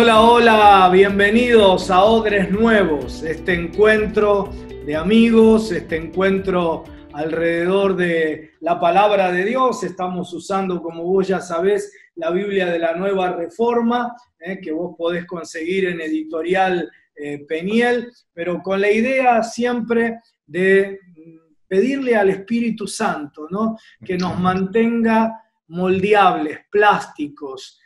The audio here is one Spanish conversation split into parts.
Hola, hola, bienvenidos a Odres Nuevos, este encuentro de amigos, este encuentro alrededor de la palabra de Dios. Estamos usando, como vos ya sabés, la Biblia de la Nueva Reforma, que vos podés conseguir en Editorial Peniel, pero con la idea siempre de pedirle al Espíritu Santo, ¿no?, que nos mantenga moldeables, plásticos,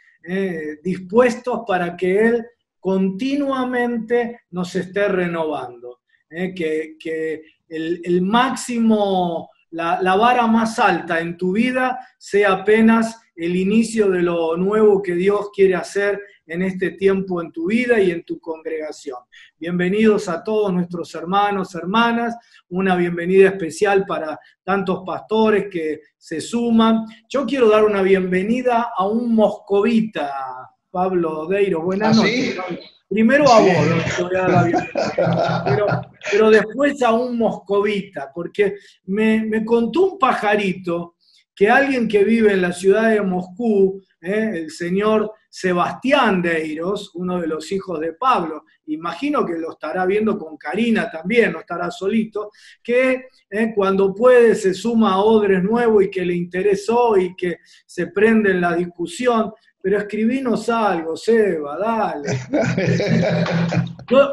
dispuestos para que Él continuamente nos esté renovando, que el máximo, la vara más alta en tu vida sea apenas el inicio de lo nuevo que Dios quiere hacer en este tiempo en tu vida y en tu congregación. Bienvenidos a todos nuestros hermanos, hermanas, una bienvenida especial para tantos pastores que se suman. Yo quiero dar una bienvenida a un moscovita, Pablo Deiro. Buenas noches. ¿Sí? Primero a Sí. vos, te voy a dar la bienvenida, pero después a un moscovita, porque me contó un pajarito que alguien que vive en la ciudad de Moscú, el señor Sebastián Deiros, uno de los hijos de Pablo, imagino que lo estará viendo con Karina también, no estará solito, que cuando puede se suma a Odres Nuevo y que le interesó y que se prende en la discusión. Pero escribinos algo, Seba, dale.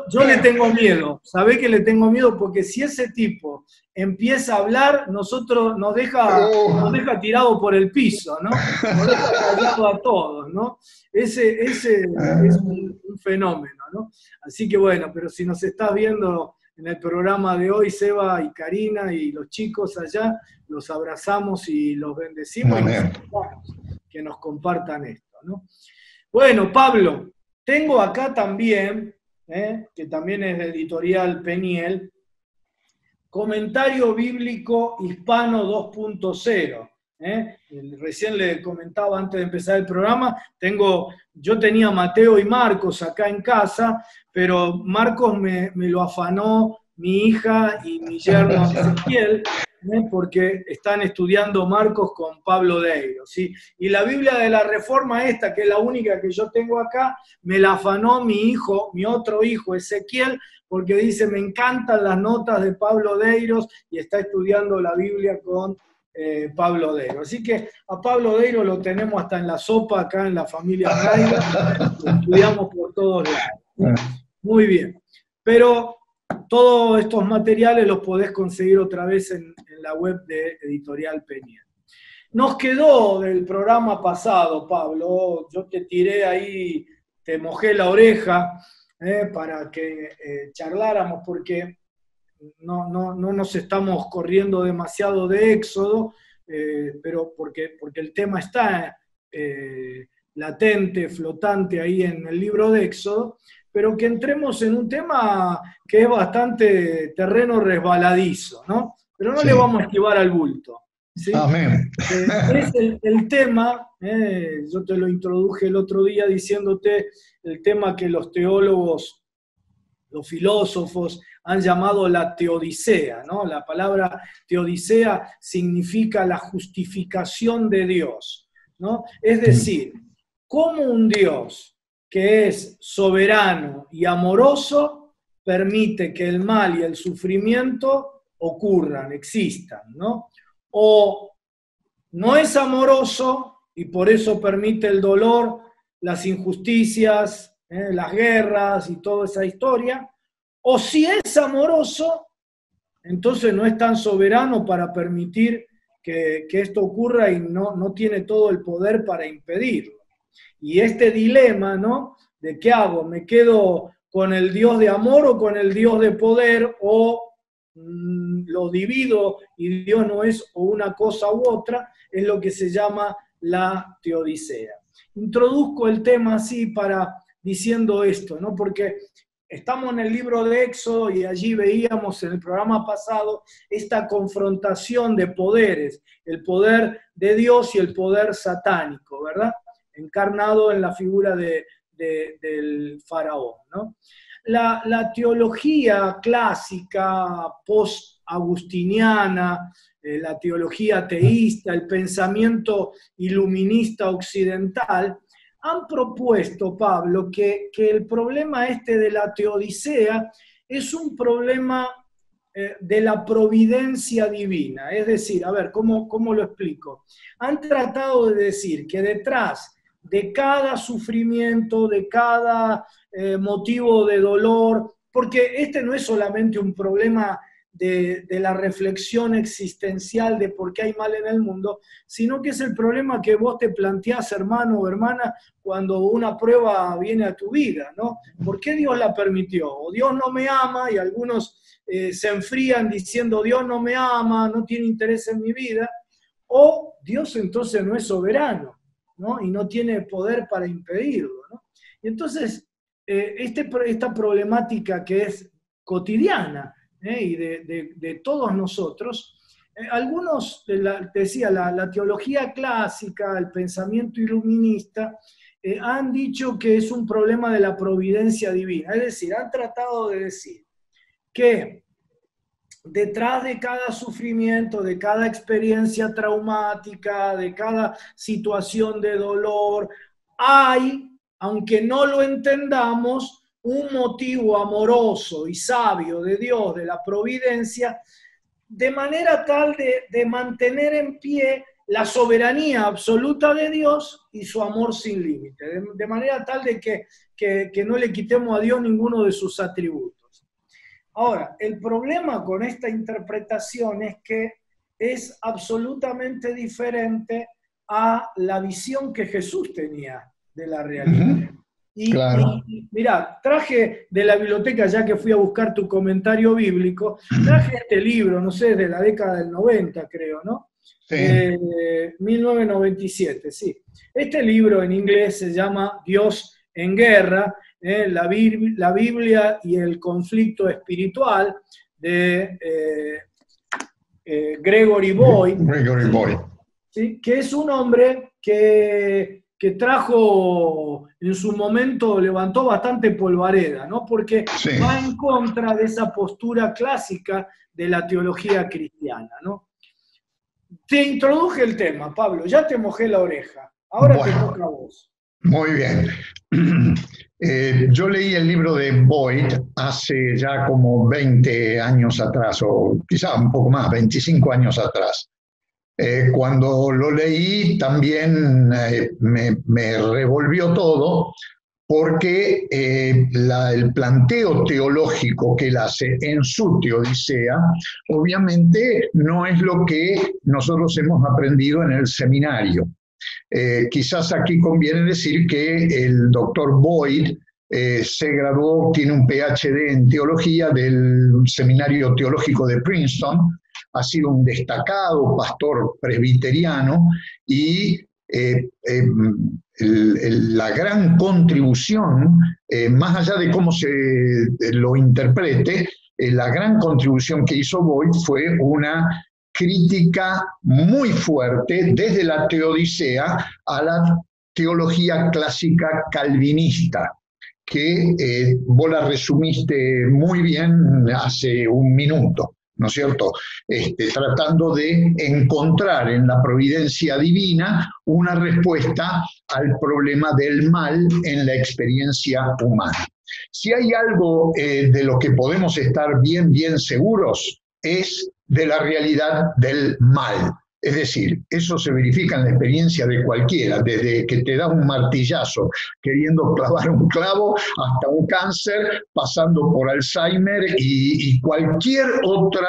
Yo le tengo miedo, ¿sabés que le tengo miedo? Porque si ese tipo empieza a hablar, nos deja tirado por el piso, ¿no? Nos deja callado a todos, ¿no? Ese es un fenómeno, ¿no? Así que bueno, pero si nos estás viendo en el programa de hoy, Seba y Karina y los chicos allá, los abrazamos y los bendecimos y nos invitamos que nos compartan esto, ¿no? Bueno, Pablo, tengo acá también, que también es de Editorial Peniel, Comentario Bíblico Hispano 2.0. Recién le comentaba antes de empezar el programa, yo tenía Mateo y Marcos acá en casa, pero Marcos me lo afanó mi hija y mi yerno Ezequiel, porque están estudiando Marcos con Pablo Deiro, ¿sí? Y la Biblia de la Reforma esta, que es la única que yo tengo acá, me la afanó mi otro hijo Ezequiel, porque dice, me encantan las notas de Pablo Deiros y está estudiando la Biblia con Pablo Deiro. Así que a Pablo Deiro lo tenemos hasta en la sopa acá en la familia Raider, lo estudiamos por todos lados. Muy bien. Pero todos estos materiales los podés conseguir otra vez en la web de Editorial Peniel. Nos quedó del programa pasado, Pablo, yo te tiré ahí, te mojé la oreja para que charláramos, porque no nos estamos corriendo demasiado de Éxodo, pero porque el tema está latente, flotante ahí en el libro de Éxodo, pero que entremos en un tema que es bastante terreno resbaladizo, ¿no? Pero no le vamos a esquivar al bulto, ¿sí? Amén. Es el tema, yo te lo introduje el otro día diciéndote el tema que los teólogos, los filósofos han llamado la teodicea, ¿no? La palabra teodicea significa la justificación de Dios, ¿no? Es decir, cómo un Dios que es soberano y amoroso permite que el mal y el sufrimiento ocurran, existan, ¿no? O no es amoroso y por eso permite el dolor, las injusticias, las guerras y toda esa historia, o si es amoroso, entonces no es tan soberano para permitir que esto ocurra y no tiene todo el poder para impedirlo. Y este dilema, ¿no? ¿De qué hago? ¿Me quedo con el Dios de amor o con el Dios de poder? ¿O lo divido y Dios no es o una cosa u otra? Es lo que se llama la teodicea. Introduzco el tema así diciendo esto, ¿no? Porque estamos en el libro de Éxodo y allí veíamos en el programa pasado esta confrontación de poderes, el poder de Dios y el poder satánico, ¿verdad? Encarnado en la figura del faraón, ¿no? La teología clásica, post-agustiniana, la teología teísta, el pensamiento iluminista occidental, han propuesto, Pablo, que el problema este de la teodicea es un problema de la providencia divina. Es decir, a ver, ¿cómo lo explico? Han tratado de decir que detrás de cada sufrimiento, de cada motivo de dolor, porque este no es solamente un problema de la reflexión existencial de por qué hay mal en el mundo, sino que es el problema que vos te planteás, hermano o hermana, cuando una prueba viene a tu vida, ¿no? ¿Por qué Dios la permitió? O Dios no me ama, y algunos se enfrían diciendo Dios no me ama, no tiene interés en mi vida, o Dios entonces no es soberano, ¿no? Y no tiene poder para impedirlo, ¿no? Y entonces, esta problemática que es cotidiana, y de todos nosotros, algunos, te decía, la teología clásica, el pensamiento iluminista, han dicho que es un problema de la providencia divina, es decir, han tratado de decir que detrás de cada sufrimiento, de cada experiencia traumática, de cada situación de dolor, hay, aunque no lo entendamos, un motivo amoroso y sabio de Dios, de la providencia, de manera tal de mantener en pie la soberanía absoluta de Dios y su amor sin límite, de manera tal de que no le quitemos a Dios ninguno de sus atributos. Ahora, el problema con esta interpretación es que es absolutamente diferente a la visión que Jesús tenía de la realidad. Claro. Y mirá, traje de la biblioteca, ya que fui a buscar tu comentario bíblico, traje este libro, no sé, de la década del 90, creo, ¿no? Sí. 1997, sí. Este libro en inglés se llama Dios en Guerra, la Biblia y el conflicto espiritual, de Gregory Boyd. Gregory Boyd. ¿Sí? Que es un hombre que trajo, en su momento levantó bastante polvareda, ¿no? Porque sí, va en contra de esa postura clásica de la teología cristiana, ¿no? Te introduje el tema, Pablo, ya te mojé la oreja, ahora bueno, te toca a vos. Muy bien. Yo leí el libro de Boyd hace ya como 20 años atrás, o quizá un poco más, 25 años atrás. Cuando lo leí también me revolvió todo, porque el planteo teológico que él hace en su teodicea, obviamente no es lo que nosotros hemos aprendido en el seminario. Quizás aquí conviene decir que el doctor Boyd se graduó, tiene un PhD en teología del Seminario Teológico de Princeton, ha sido un destacado pastor presbiteriano y la gran contribución, más allá de cómo se lo interprete, la gran contribución que hizo Boyd fue una crítica muy fuerte desde la teodicea a la teología clásica calvinista, que vos la resumiste muy bien hace un minuto, ¿no es cierto? Tratando de encontrar en la providencia divina una respuesta al problema del mal en la experiencia humana. Si hay algo de lo que podemos estar bien seguros, es de la realidad del mal. Es decir, eso se verifica en la experiencia de cualquiera, desde que te da un martillazo queriendo clavar un clavo hasta un cáncer, pasando por Alzheimer y cualquier otra,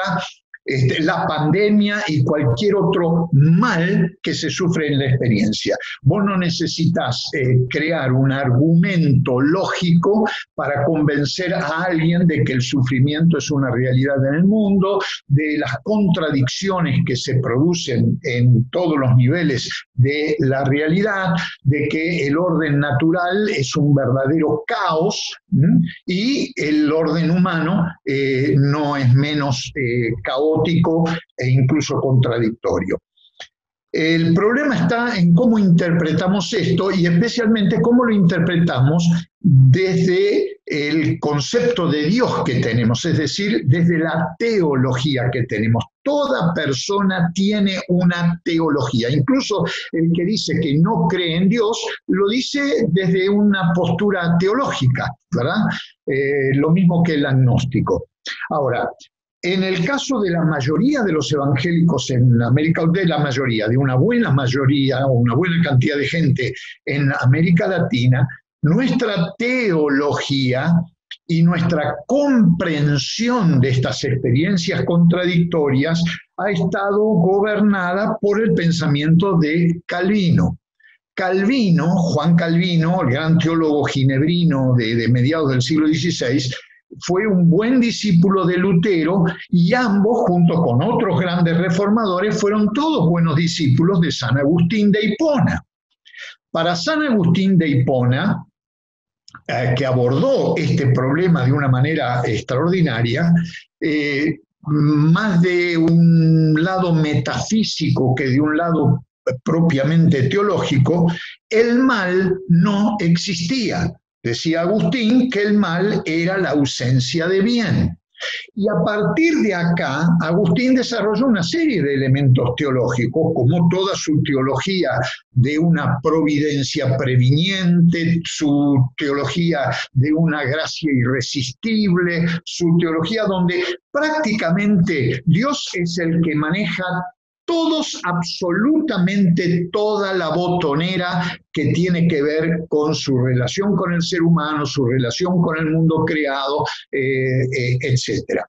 la pandemia y cualquier otro mal que se sufre en la experiencia. Vos no necesitas crear un argumento lógico para convencer a alguien de que el sufrimiento es una realidad en el mundo, de las contradicciones que se producen en todos los niveles de la realidad, de que el orden natural es un verdadero caos y el orden humano no es menos caótico e incluso contradictorio. El problema está en cómo interpretamos esto y especialmente cómo lo interpretamos desde el concepto de Dios que tenemos, es decir, desde la teología que tenemos. Toda persona tiene una teología, incluso el que dice que no cree en Dios, lo dice desde una postura teológica, ¿verdad? Lo mismo que el agnóstico. Ahora, en el caso de la mayoría de los evangélicos en América, de una buena mayoría o una buena cantidad de gente en América Latina, nuestra teología y nuestra comprensión de estas experiencias contradictorias ha estado gobernada por el pensamiento de Calvino. Juan Calvino, el gran teólogo ginebrino de mediados del siglo XVI, fue un buen discípulo de Lutero y ambos, junto con otros grandes reformadores, fueron todos buenos discípulos de San Agustín de Hipona. Para San Agustín de Hipona, que abordó este problema de una manera extraordinaria, más de un lado metafísico que de un lado propiamente teológico, el mal no existía. Decía Agustín que el mal era la ausencia de bien. Y a partir de acá, Agustín desarrolló una serie de elementos teológicos, como toda su teología de una providencia previniente, su teología de una gracia irresistible, su teología donde prácticamente Dios es el que maneja absolutamente toda la botonera que tiene que ver con su relación con el ser humano, su relación con el mundo creado, etc.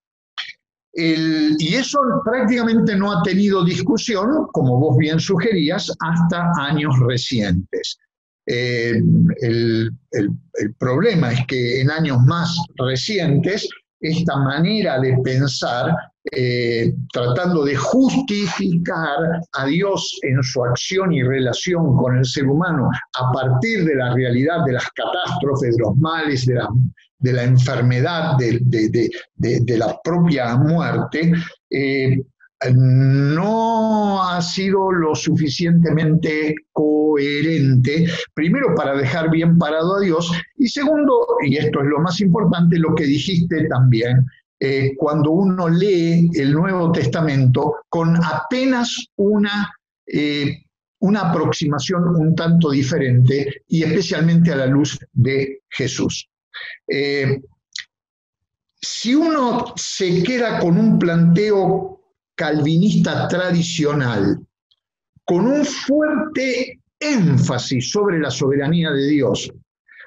Y eso prácticamente no ha tenido discusión, como vos bien sugerías, hasta años recientes. El problema es que en años más recientes, esta manera de pensar, tratando de justificar a Dios en su acción y relación con el ser humano a partir de la realidad de las catástrofes, de los males, de la enfermedad, de la propia muerte, no ha sido lo suficientemente coherente, primero para dejar bien parado a Dios, y segundo, y esto es lo más importante, lo que dijiste también, cuando uno lee el Nuevo Testamento con apenas una aproximación un tanto diferente, y especialmente a la luz de Jesús. Si uno se queda con un planteo calvinista tradicional, con un fuerte énfasis sobre la soberanía de Dios,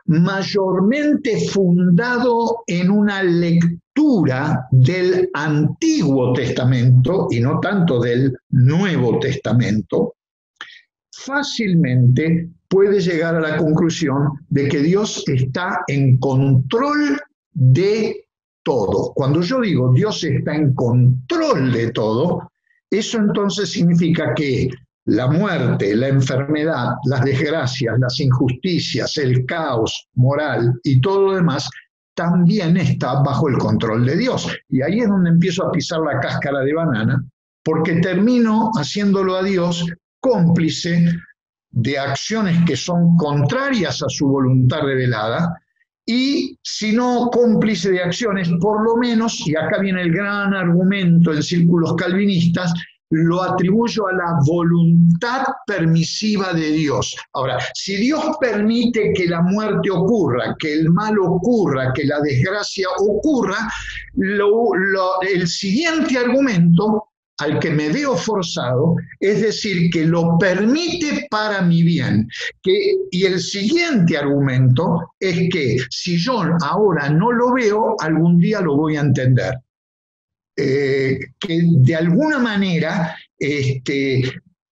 mayormente fundado en una lectura del Antiguo Testamento y no tanto del Nuevo Testamento, fácilmente puede llegar a la conclusión de que Dios está en control de todo. Cuando yo digo Dios está en control de todo, eso entonces significa que la muerte, la enfermedad, las desgracias, las injusticias, el caos moral y todo lo demás también está bajo el control de Dios. Y ahí es donde empiezo a pisar la cáscara de banana, porque termino haciéndolo a Dios cómplice de acciones que son contrarias a su voluntad revelada, y si no cómplice de acciones, por lo menos, y acá viene el gran argumento en círculos calvinistas, lo atribuyo a la voluntad permisiva de Dios. Ahora, si Dios permite que la muerte ocurra, que el mal ocurra, que la desgracia ocurra, el siguiente argumento al que me veo forzado es decir que lo permite para mi bien. Y el siguiente argumento es que si yo ahora no lo veo, algún día lo voy a entender. Que de alguna manera,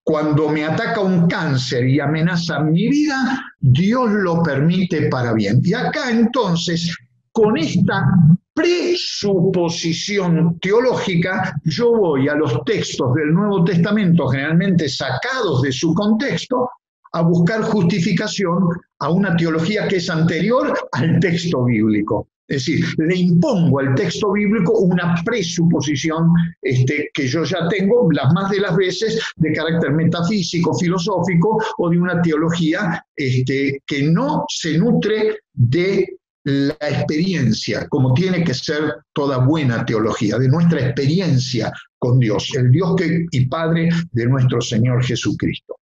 cuando me ataca un cáncer y amenaza mi vida, Dios lo permite para bien. Y acá entonces, con esta presuposición teológica, yo voy a los textos del Nuevo Testamento, generalmente sacados de su contexto, a buscar justificación a una teología que es anterior al texto bíblico. Es decir, le impongo al texto bíblico una presuposición que yo ya tengo, las más de las veces, de carácter metafísico, filosófico o de una teología que no se nutre de la experiencia, como tiene que ser toda buena teología, de nuestra experiencia con Dios, el Dios y Padre de nuestro Señor Jesucristo.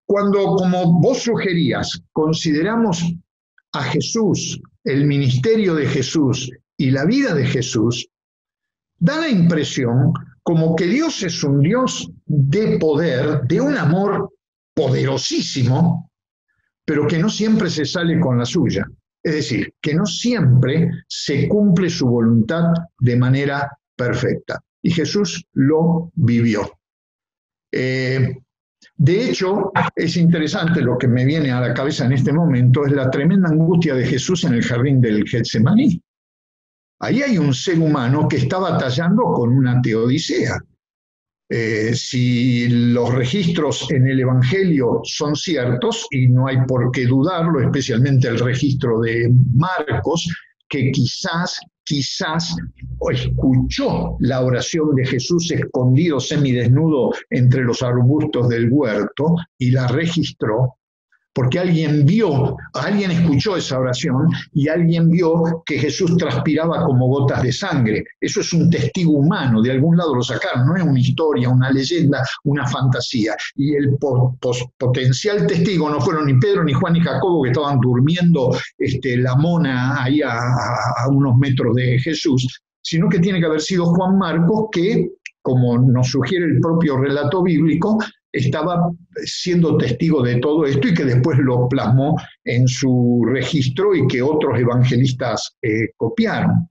Cuando, como vos sugerías, consideramos a Jesús, el ministerio de Jesús y la vida de Jesús, da la impresión como que Dios es un Dios de poder, de un amor poderosísimo, pero que no siempre se sale con la suya. Es decir, que no siempre se cumple su voluntad de manera perfecta. Y Jesús lo vivió. De hecho, es interesante, lo que me viene a la cabeza en este momento es la tremenda angustia de Jesús en el jardín del Getsemaní. Ahí hay un ser humano que está batallando con una teodicea. Si los registros en el Evangelio son ciertos, y no hay por qué dudarlo, especialmente el registro de Marcos, que quizás escuchó la oración de Jesús escondido semidesnudo entre los arbustos del huerto y la registró, porque alguien escuchó esa oración y alguien vio que Jesús transpiraba como gotas de sangre. Eso es un testigo humano, de algún lado lo sacaron, no es una historia, una leyenda, una fantasía. Y el potencial testigo no fueron ni Pedro, ni Juan, ni Jacobo, que estaban durmiendo la mona ahí a unos metros de Jesús, sino que tiene que haber sido Juan Marcos, que, como nos sugiere el propio relato bíblico, estaba siendo testigo de todo esto y que después lo plasmó en su registro y que otros evangelistas copiaron.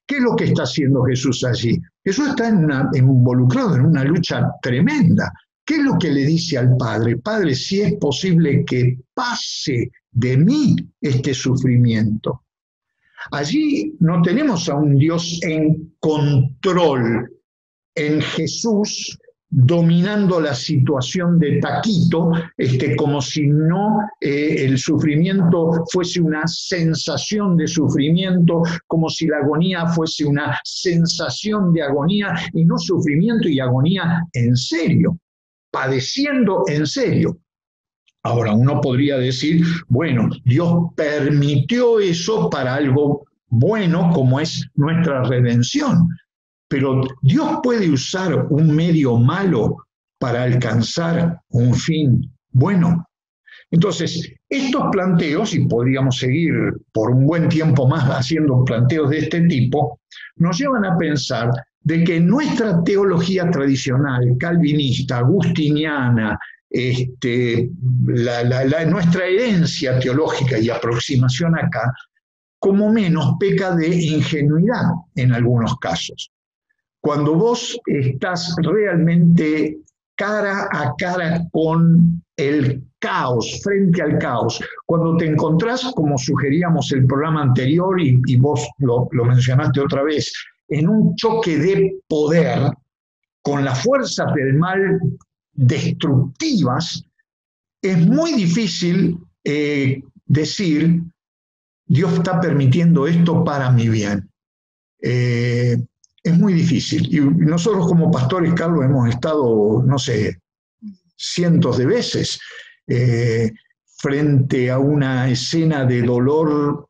¿Qué es lo que está haciendo Jesús allí? Jesús está involucrado en una lucha tremenda. ¿Qué es lo que le dice al Padre? Padre, si es posible que pase de mí este sufrimiento. Allí no tenemos a un Dios en control, en Jesús dominando la situación de taquito, como si no el sufrimiento fuese una sensación de sufrimiento, como si la agonía fuese una sensación de agonía y no sufrimiento y agonía en serio, padeciendo en serio. Ahora, uno podría decir, bueno, Dios permitió eso para algo bueno como es nuestra redención. Pero Dios puede usar un medio malo para alcanzar un fin bueno. Entonces, estos planteos, y podríamos seguir por un buen tiempo más haciendo planteos de este tipo, nos llevan a pensar de que nuestra teología tradicional, calvinista, agustiniana, nuestra herencia teológica y aproximación acá, como menos peca de ingenuidad en algunos casos. Cuando vos estás realmente cara a cara con el caos, frente al caos, cuando te encontrás, como sugeríamos el programa anterior y vos lo mencionaste otra vez, en un choque de poder con las fuerzas del mal destructivas, es muy difícil decir, Dios está permitiendo esto para mi bien. Es muy difícil. Y nosotros como pastores, Carlos, hemos estado, no sé, cientos de veces frente a una escena de dolor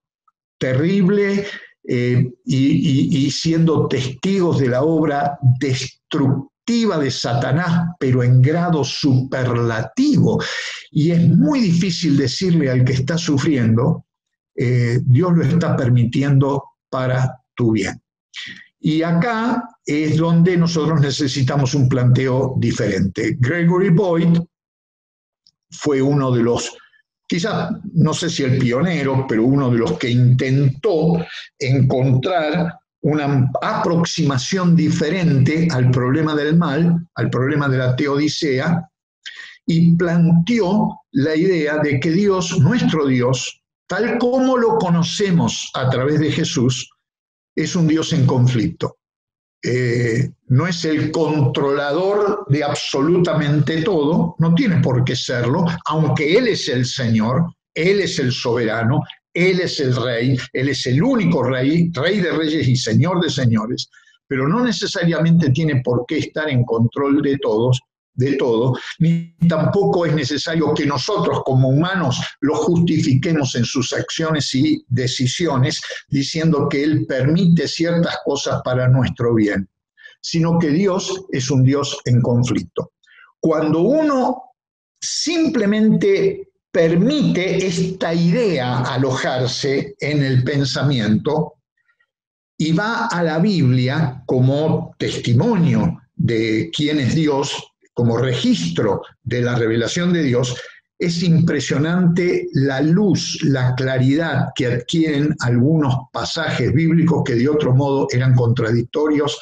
terrible y siendo testigos de la obra destructiva de Satanás, pero en grado superlativo. Y es muy difícil decirle al que está sufriendo, Dios lo está permitiendo para tu bien. Y acá es donde nosotros necesitamos un planteo diferente. Gregory Boyd fue uno de los, quizás, no sé si el pionero, pero uno de los que intentó encontrar una aproximación diferente al problema del mal, al problema de la teodicea, y planteó la idea de que Dios, nuestro Dios, tal como lo conocemos a través de Jesús, es un Dios en conflicto. No es el controlador de absolutamente todo, no tiene por qué serlo, aunque Él es el Señor, Él es el soberano, Él es el rey, Él es el único rey, rey de reyes y señor de señores, pero no necesariamente tiene por qué estar en control de todos, de todo, ni tampoco es necesario que nosotros como humanos lo justifiquemos en sus acciones y decisiones, diciendo que Él permite ciertas cosas para nuestro bien, sino que Dios es un Dios en conflicto. Cuando uno simplemente permite esta idea alojarse en el pensamiento y va a la Biblia como testimonio de quién es Dios, como registro de la revelación de Dios, es impresionante la luz, la claridad que adquieren algunos pasajes bíblicos que de otro modo eran contradictorios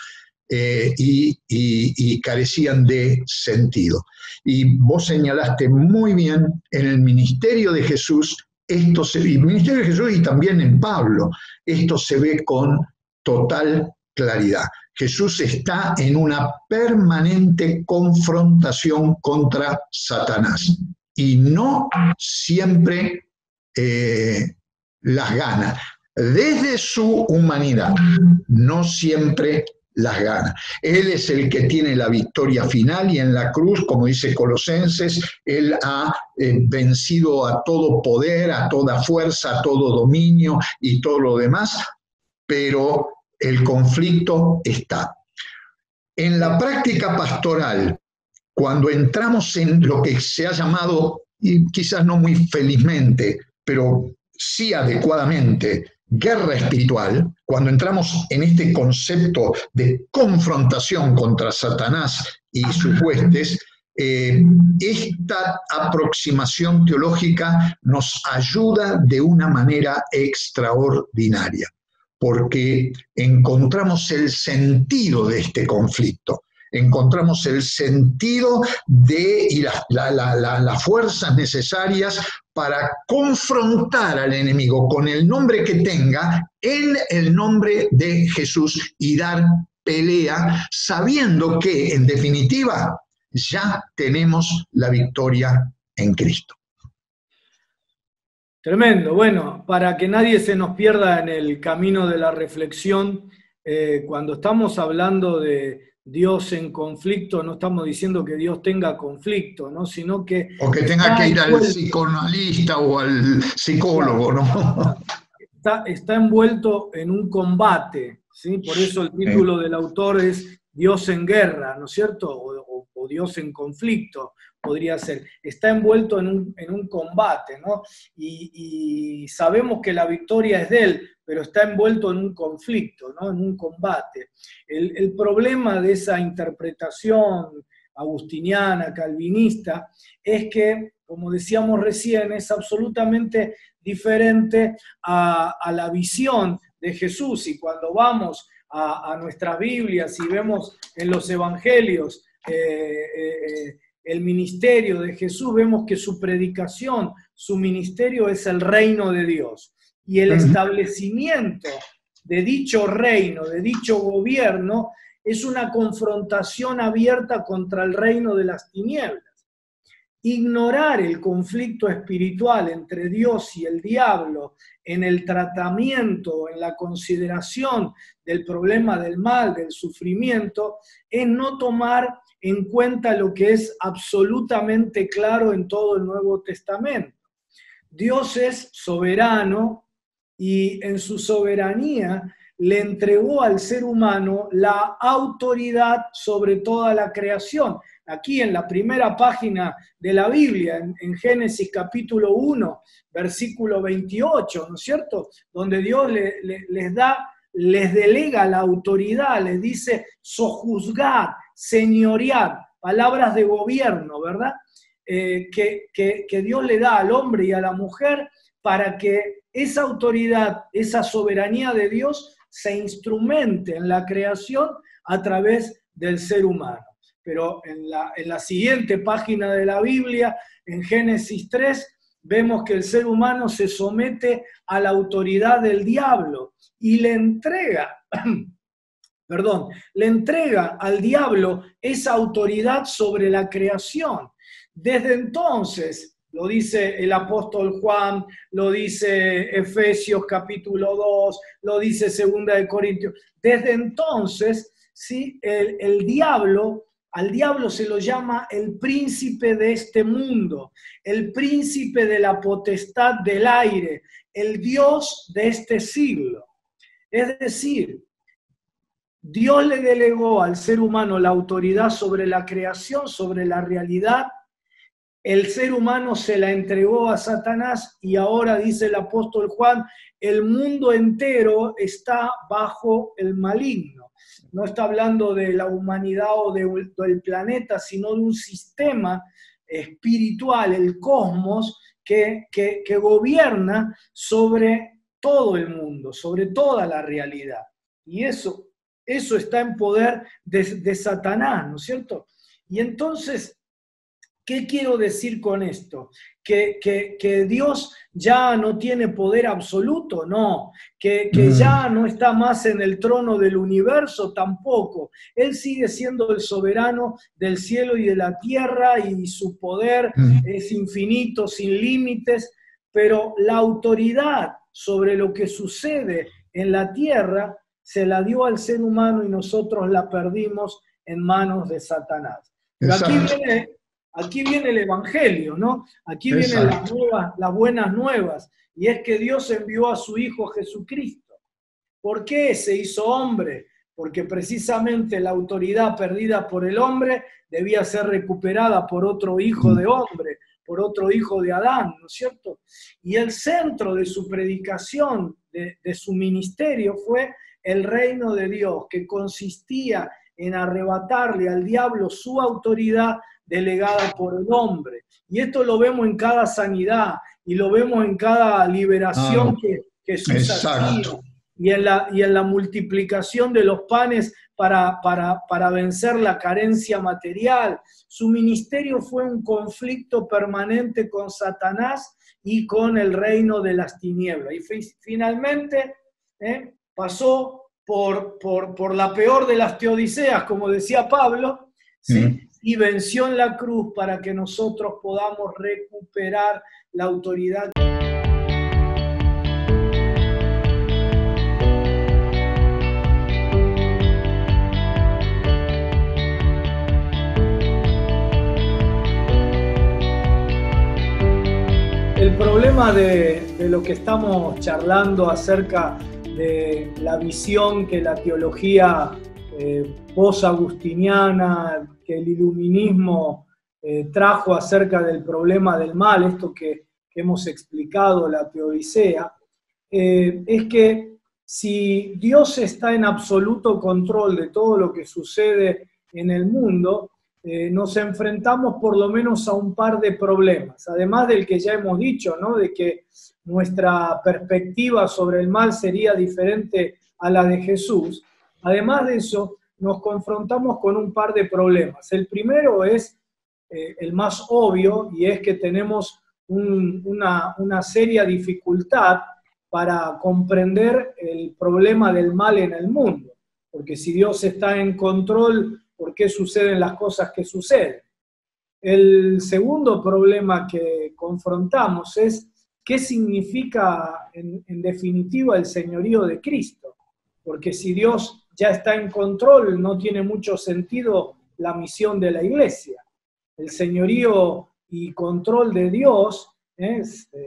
y carecían de sentido. Y vos señalaste muy bien en el ministerio de Jesús, y ministerio de Jesús y también en Pablo, esto se ve con total claridad. Jesús está en una permanente confrontación contra Satanás y no siempre las gana. Desde su humanidad, no siempre las gana. Él es el que tiene la victoria final y en la cruz, como dice Colosenses, Él ha vencido a todo poder, a toda fuerza, a todo dominio y todo lo demás, pero el conflicto está. En la práctica pastoral, cuando entramos en lo que se ha llamado, y quizás no muy felizmente, pero sí adecuadamente, guerra espiritual, cuando entramos en este concepto de confrontación contra Satanás y sus huestes, esta aproximación teológica nos ayuda de una manera extraordinaria, porque encontramos el sentido de este conflicto, encontramos el sentido y las fuerzas necesarias para confrontar al enemigo con el nombre que tenga, en el nombre de Jesús, y dar pelea, sabiendo que, en definitiva, ya tenemos la victoria en Cristo. Tremendo. Bueno, para que nadie se nos pierda en el camino de la reflexión, cuando estamos hablando de Dios en conflicto, no estamos diciendo que Dios tenga conflicto, ¿no? Sino que... O que tenga que ir al psicoanalista o al psicólogo, ¿no? Está envuelto en un combate, ¿sí? Por eso el título del autor es Dios en guerra, ¿no es cierto? O Dios en conflicto, podría ser. Está envuelto en un combate, ¿no? Y sabemos que la victoria es de Él, pero está envuelto en un conflicto, ¿no? En un combate. El problema de esa interpretación agustiniana, calvinista, es que, como decíamos recién, es absolutamente diferente a la visión de Jesús. Y cuando vamos a nuestras Biblias y vemos en los evangelios el ministerio de Jesús, vemos que su predicación, su ministerio es el reino de Dios. Y el establecimiento de dicho reino, de dicho gobierno, es una confrontación abierta contra el reino de las tinieblas. Ignorar el conflicto espiritual entre Dios y el diablo en el tratamiento, en la consideración del problema del mal, del sufrimiento, es no tomar en cuenta lo que es absolutamente claro en todo el Nuevo Testamento. Dios es soberano y en su soberanía le entregó al ser humano la autoridad sobre toda la creación. Aquí en la primera página de la Biblia, en Génesis capítulo 1, versículo 28, ¿no es cierto? Donde Dios les delega la autoridad, les dice sojuzgad, señoread, palabras de gobierno, ¿verdad? Que Dios le da al hombre y a la mujer para que esa autoridad, esa soberanía de Dios se instrumente en la creación a través del ser humano. Pero en la siguiente página de la Biblia, en Génesis 3, vemos que el ser humano se somete a la autoridad del diablo y le entrega al diablo esa autoridad sobre la creación. Desde entonces, lo dice el apóstol Juan, lo dice Efesios capítulo 2, lo dice Segunda de Corintios. Desde entonces, ¿sí? El diablo, al diablo se lo llama el príncipe de este mundo, el príncipe de la potestad del aire, el Dios de este siglo. Es decir, Dios le delegó al ser humano la autoridad sobre la creación, sobre la realidad. El ser humano se la entregó a Satanás y ahora, dice el apóstol Juan, el mundo entero está bajo el maligno. No está hablando de la humanidad o del planeta, sino de un sistema espiritual, el cosmos, que gobierna sobre todo el mundo, sobre toda la realidad. Y eso está en poder de Satanás, ¿no es cierto? Y entonces, ¿qué quiero decir con esto? ¿Que Dios ya no tiene poder absoluto? No. ¿Que ya no está más en el trono del universo? Tampoco. Él sigue siendo el soberano del cielo y de la tierra y su poder es infinito, sin límites, pero la autoridad sobre lo que sucede en la tierra se la dio al ser humano y nosotros la perdimos en manos de Satanás. Pero aquí viene el Evangelio, ¿no? Aquí vienen las buenas nuevas, y es que Dios envió a su Hijo Jesucristo. ¿Por qué se hizo hombre? Porque precisamente la autoridad perdida por el hombre debía ser recuperada por otro hijo de hombre, por otro hijo de Adán, ¿no es cierto? Y el centro de su predicación, de su ministerio, fue el reino de Dios, que consistía en arrebatarle al diablo su autoridad delegada por el hombre. Y esto lo vemos en cada sanidad y lo vemos en cada liberación que Jesús hacía y en la multiplicación de los panes para vencer la carencia material. Su ministerio fue un conflicto permanente con Satanás y con el reino de las tinieblas. Y finalmente pasó por la peor de las teodiceas, como decía Pablo, ¿sí? Y venció en la cruz para que nosotros podamos recuperar la autoridad. El problema de lo que estamos charlando acerca de la visión que la teología post-agustiniana, que el iluminismo trajo acerca del problema del mal, esto que hemos explicado, la teodicea, es que si Dios está en absoluto control de todo lo que sucede en el mundo, nos enfrentamos por lo menos a un par de problemas, además del que ya hemos dicho, ¿no? De que nuestra perspectiva sobre el mal sería diferente a la de Jesús. Además de eso, nos confrontamos con un par de problemas. El primero es el más obvio, y es que tenemos una seria dificultad para comprender el problema del mal en el mundo. Porque si Dios está en control, ¿por qué suceden las cosas que suceden? El segundo problema que confrontamos es qué significa en definitiva el señorío de Cristo. Porque si Dios ya está en control, no tiene mucho sentido la misión de la iglesia. El señorío y control de Dios,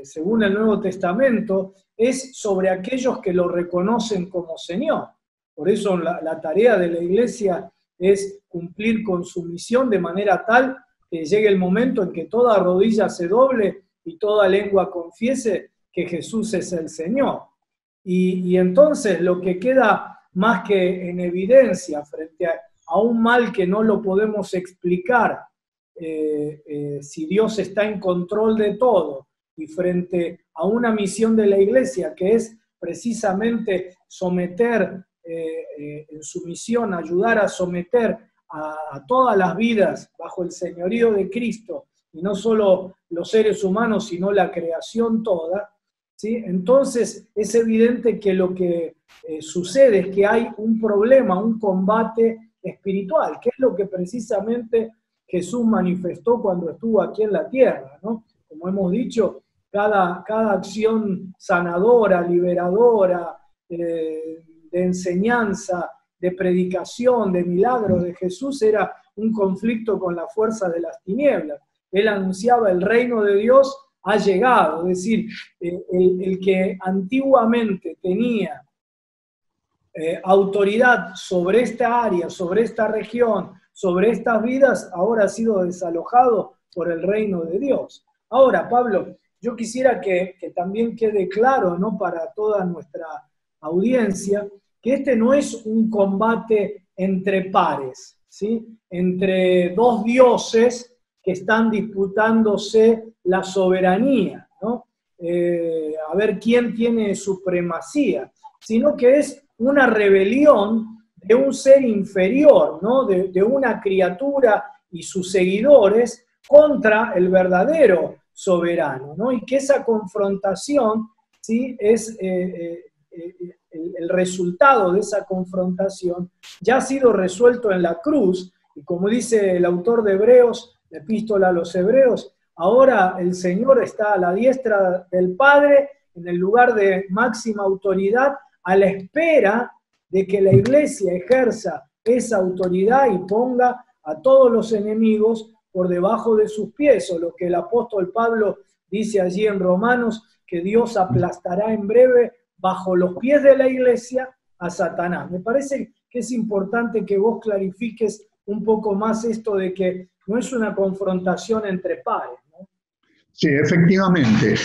según el Nuevo Testamento, es sobre aquellos que lo reconocen como Señor. Por eso la tarea de la iglesia es cumplir con su misión de manera tal que llegue el momento en que toda rodilla se doble y toda lengua confiese que Jesús es el Señor. Y entonces lo que queda más que en evidencia frente a un mal que no lo podemos explicar, si Dios está en control de todo, y frente a una misión de la iglesia que es precisamente someter en su misión, ayudar a someter a todas las vidas bajo el señorío de Cristo, y no solo los seres humanos, sino la creación toda, ¿sí? Entonces es evidente que lo que sucede es que hay un problema, un combate espiritual, que es lo que precisamente Jesús manifestó cuando estuvo aquí en la tierra, ¿no? como hemos dicho, cada acción sanadora, liberadora, de enseñanza, de predicación, de milagros de Jesús era un conflicto con la fuerza de las tinieblas. Él anunciaba el reino de Dios ha llegado, es decir, el que antiguamente tenía autoridad sobre esta área, sobre esta región, sobre estas vidas, ahora ha sido desalojado por el reino de Dios. Ahora, Pablo, yo quisiera que también quede claro, ¿no?, para toda nuestra audiencia, que este no es un combate entre pares, ¿sí?, entre dos dioses que están disputándose la soberanía, ¿no? A ver quién tiene supremacía, sino que es una rebelión de un ser inferior, ¿no?, de una criatura y sus seguidores contra el verdadero soberano, ¿no? Y que esa confrontación, ¿sí?, es el resultado de esa confrontación ya ha sido resuelto en la cruz, y como dice el autor de Hebreos, la epístola a los Hebreos, ahora el Señor está a la diestra del Padre, en el lugar de máxima autoridad, a la espera de que la Iglesia ejerza esa autoridad y ponga a todos los enemigos por debajo de sus pies, o lo que el apóstol Pablo dice allí en Romanos, que Dios aplastará en breve bajo los pies de la Iglesia a Satanás. Me parece que es importante que vos clarifiques un poco más esto de que no es una confrontación entre pares, ¿no? Sí, efectivamente.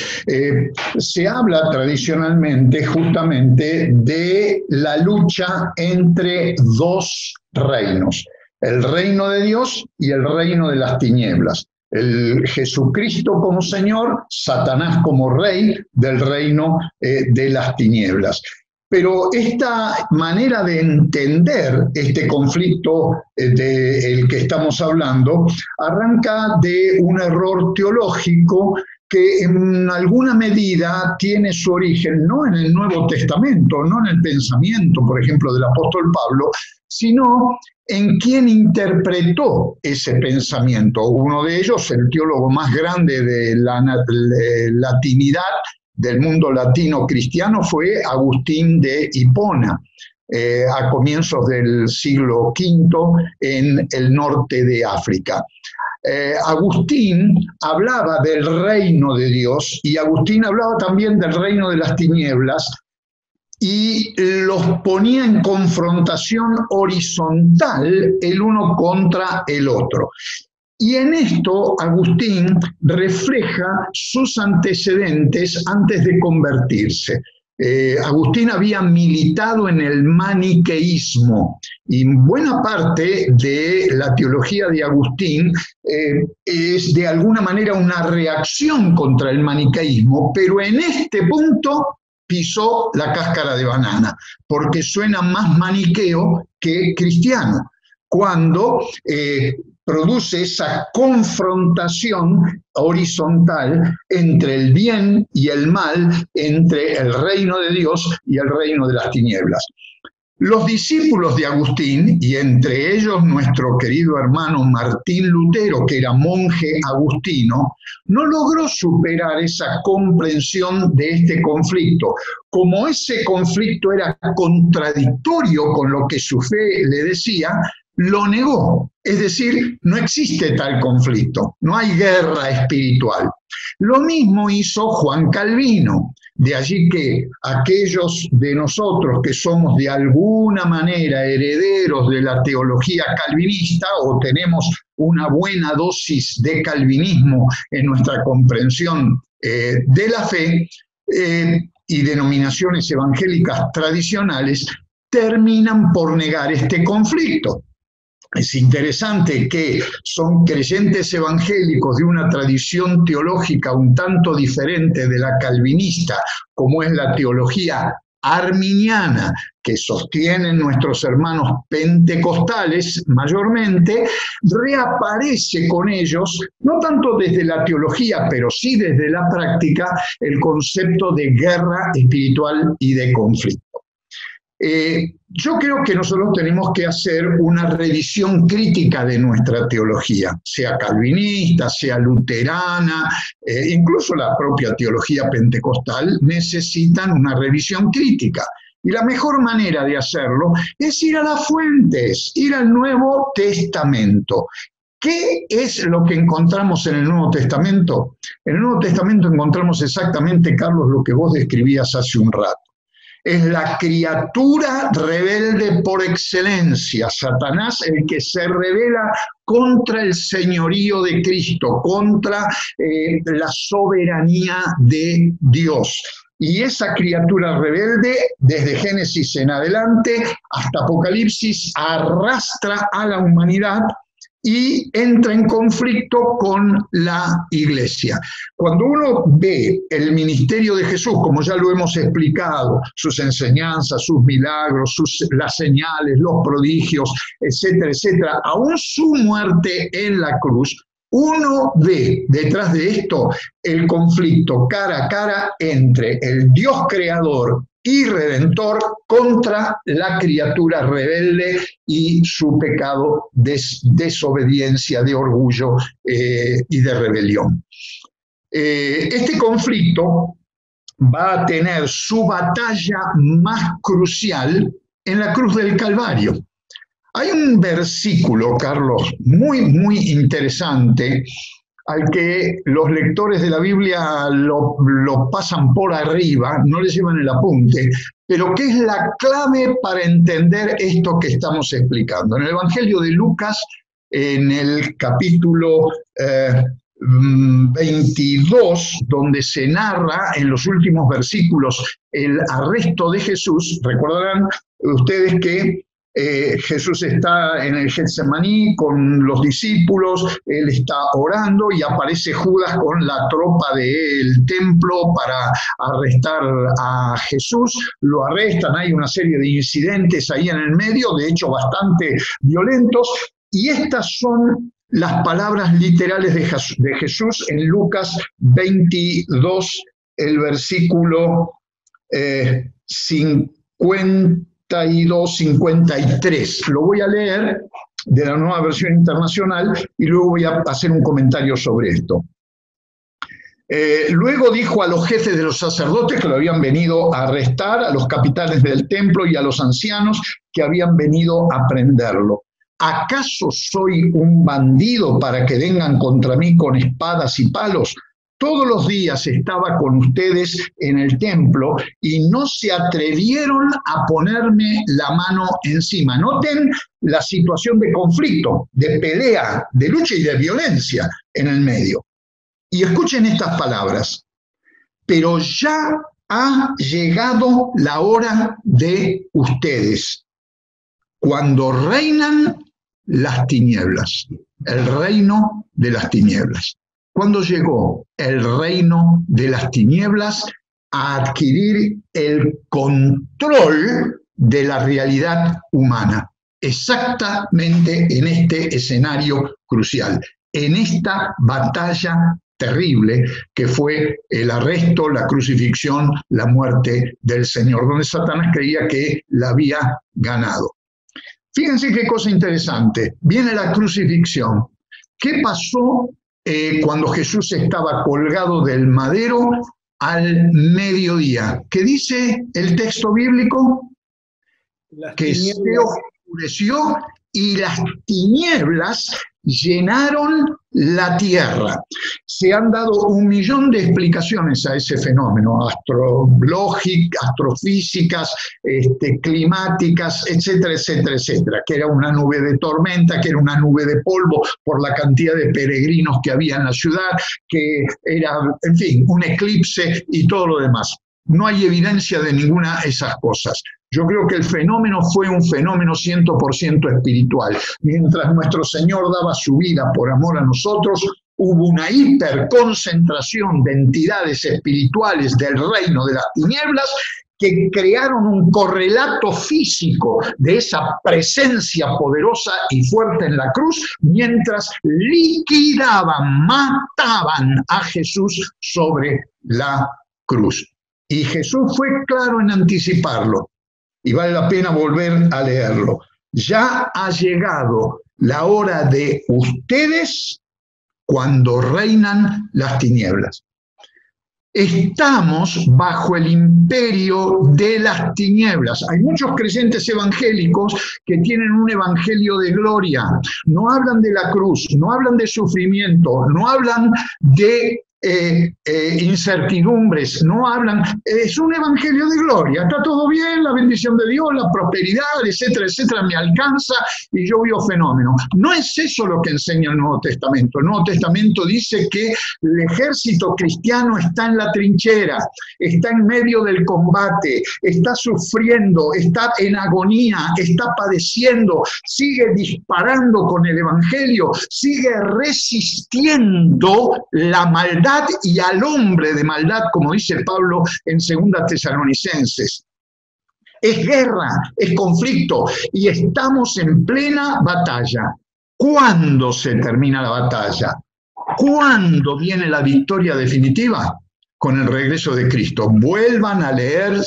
Se habla tradicionalmente justamente de la lucha entre dos reinos, el reino de Dios y el reino de las tinieblas. El Jesucristo como Señor, Satanás como rey del reino de las tinieblas. Pero esta manera de entender este conflicto del que estamos hablando arranca de un error teológico que en alguna medida tiene su origen no en el Nuevo Testamento, no en el pensamiento, por ejemplo, del apóstol Pablo, sino en quien interpretó ese pensamiento. Uno de ellos, el teólogo más grande de la latinidad, del mundo latino cristiano, fue Agustín de Hipona, a comienzos del siglo V en el norte de África. Agustín hablaba del reino de Dios y Agustín hablaba también del reino de las tinieblas y los ponía en confrontación horizontal el uno contra el otro. Y en esto Agustín refleja sus antecedentes antes de convertirse. Agustín había militado en el maniqueísmo y buena parte de la teología de Agustín es de alguna manera una reacción contra el maniqueísmo, pero en este punto pisó la cáscara de banana, porque suena más maniqueo que cristiano, cuando produce esa confrontación horizontal entre el bien y el mal, entre el reino de Dios y el reino de las tinieblas. Los discípulos de Agustín, y entre ellos nuestro querido hermano Martín Lutero, que era monje agustino, no logró superar esa comprensión de este conflicto. Como ese conflicto era contradictorio con lo que su fe le decía, lo negó. Es decir, no existe tal conflicto, no hay guerra espiritual. Lo mismo hizo Juan Calvino. De allí que aquellos de nosotros que somos de alguna manera herederos de la teología calvinista o tenemos una buena dosis de calvinismo en nuestra comprensión de la fe y denominaciones evangélicas tradicionales, terminan por negar este conflicto. Es interesante que son creyentes evangélicos de una tradición teológica un tanto diferente de la calvinista, como es la teología arminiana, que sostienen nuestros hermanos pentecostales mayormente, reaparece con ellos, no tanto desde la teología, pero sí desde la práctica, el concepto de guerra espiritual y de conflicto. Yo creo que nosotros tenemos que hacer una revisión crítica de nuestra teología, sea calvinista, sea luterana, incluso la propia teología pentecostal necesitan una revisión crítica. Y la mejor manera de hacerlo es ir a las fuentes, ir al Nuevo Testamento. ¿Qué es lo que encontramos en el Nuevo Testamento? En el Nuevo Testamento encontramos exactamente, Carlos, lo que vos describías hace un rato. Es la criatura rebelde por excelencia, Satanás, el que se rebela contra el señorío de Cristo, contra la soberanía de Dios. Y esa criatura rebelde, desde Génesis en adelante hasta Apocalipsis, arrastra a la humanidad y entra en conflicto con la Iglesia. Cuando uno ve el ministerio de Jesús, como ya lo hemos explicado, sus enseñanzas, sus milagros, las señales, los prodigios, etcétera, etcétera, aún su muerte en la cruz, uno ve detrás de esto el conflicto cara a cara entre el Dios creador y redentor contra la criatura rebelde y su pecado de desobediencia, de orgullo y de rebelión. Este conflicto va a tener su batalla más crucial en la cruz del Calvario. Hay un versículo, Carlos, muy interesante, al que los lectores de la Biblia lo pasan por arriba, no les llevan el apunte, pero que es la clave para entender esto que estamos explicando. En el Evangelio de Lucas, en el capítulo 22, donde se narra en los últimos versículos el arresto de Jesús, recordarán ustedes que Jesús está en el Getsemaní con los discípulos, él está orando y aparece Judas con la tropa del templo para arrestar a Jesús, lo arrestan, hay una serie de incidentes ahí en el medio, de hecho bastante violentos, y estas son las palabras literales de Jesús en Lucas 22, el versículo 52-53. Lo voy a leer de la Nueva Versión Internacional y luego voy a hacer un comentario sobre esto. Luego dijo a los jefes de los sacerdotes que lo habían venido a arrestar, a los capitanes del templo y a los ancianos que habían venido a prenderlo. ¿Acaso soy un bandido para que vengan contra mí con espadas y palos? Todos los días estaba con ustedes en el templo y no se atrevieron a ponerme la mano encima. Noten la situación de conflicto, de pelea, de lucha y de violencia en el medio. Y escuchen estas palabras. Pero ya ha llegado la hora de ustedes, cuando reinan las tinieblas, el reino de las tinieblas. Cuando llegó el reino de las tinieblas a adquirir el control de la realidad humana, exactamente en este escenario crucial, en esta batalla terrible que fue el arresto, la crucifixión, la muerte del Señor, donde Satanás creía que la había ganado. Fíjense qué cosa interesante, viene la crucifixión. ¿Qué pasó cuando Jesús estaba colgado del madero al mediodía? ¿Qué dice el texto bíblico? Que se oscureció y las tinieblas llenaron la tierra. Se han dado 1.000.000 de explicaciones a ese fenómeno, astrológicas, astrofísicas, climáticas, etcétera, etcétera, etcétera, que era una nube de tormenta, que era una nube de polvo por la cantidad de peregrinos que había en la ciudad, que era, en fin, un eclipse y todo lo demás. No hay evidencia de ninguna de esas cosas. Yo creo que el fenómeno fue un fenómeno 100% espiritual. Mientras nuestro Señor daba su vida por amor a nosotros, hubo una hiperconcentración de entidades espirituales del reino de las tinieblas que crearon un correlato físico de esa presencia poderosa y fuerte en la cruz, mientras liquidaban, mataban a Jesús sobre la cruz. Y Jesús fue claro en anticiparlo. y vale la pena volver a leerlo. Ya ha llegado la hora de ustedes cuando reinan las tinieblas. Estamos bajo el imperio de las tinieblas. Hay muchos creyentes evangélicos que tienen un evangelio de gloria. No hablan de la cruz, no hablan de sufrimiento, no hablan de incertidumbres, no hablan, es un evangelio de gloria, está todo bien, la bendición de Dios, la prosperidad, etcétera, etcétera, me alcanza y yo veo fenómenos. No es eso lo que enseña el Nuevo Testamento. El Nuevo Testamento dice que el ejército cristiano está en la trinchera, está en medio del combate, está sufriendo, está en agonía, está padeciendo, sigue disparando con el evangelio, sigue resistiendo la maldad y al hombre de maldad, como dice Pablo en 2 Tesalonicenses. Es guerra, es conflicto, y estamos en plena batalla. ¿Cuándo se termina la batalla? ¿Cuándo viene la victoria definitiva? Con el regreso de Cristo. Vuelvan a leer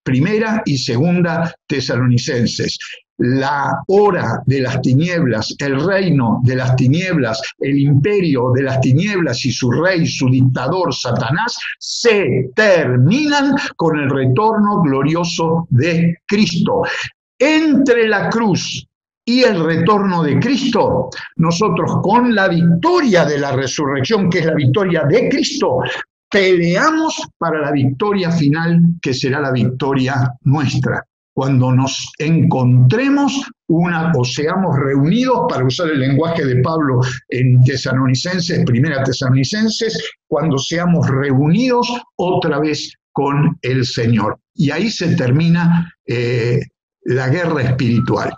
Primera y Segunda Tesalonicenses. La hora de las tinieblas, el reino de las tinieblas, el imperio de las tinieblas y su rey, su dictador, Satanás, se terminan con el retorno glorioso de Cristo. Entre la cruz y el retorno de Cristo, nosotros con la victoria de la resurrección, que es la victoria de Cristo, peleamos para la victoria final, que será la victoria nuestra. Cuando nos encontremos o seamos reunidos, para usar el lenguaje de Pablo en Tesalonicenses, Primera Tesalonicenses, cuando seamos reunidos otra vez con el Señor. Y ahí se termina la guerra espiritual.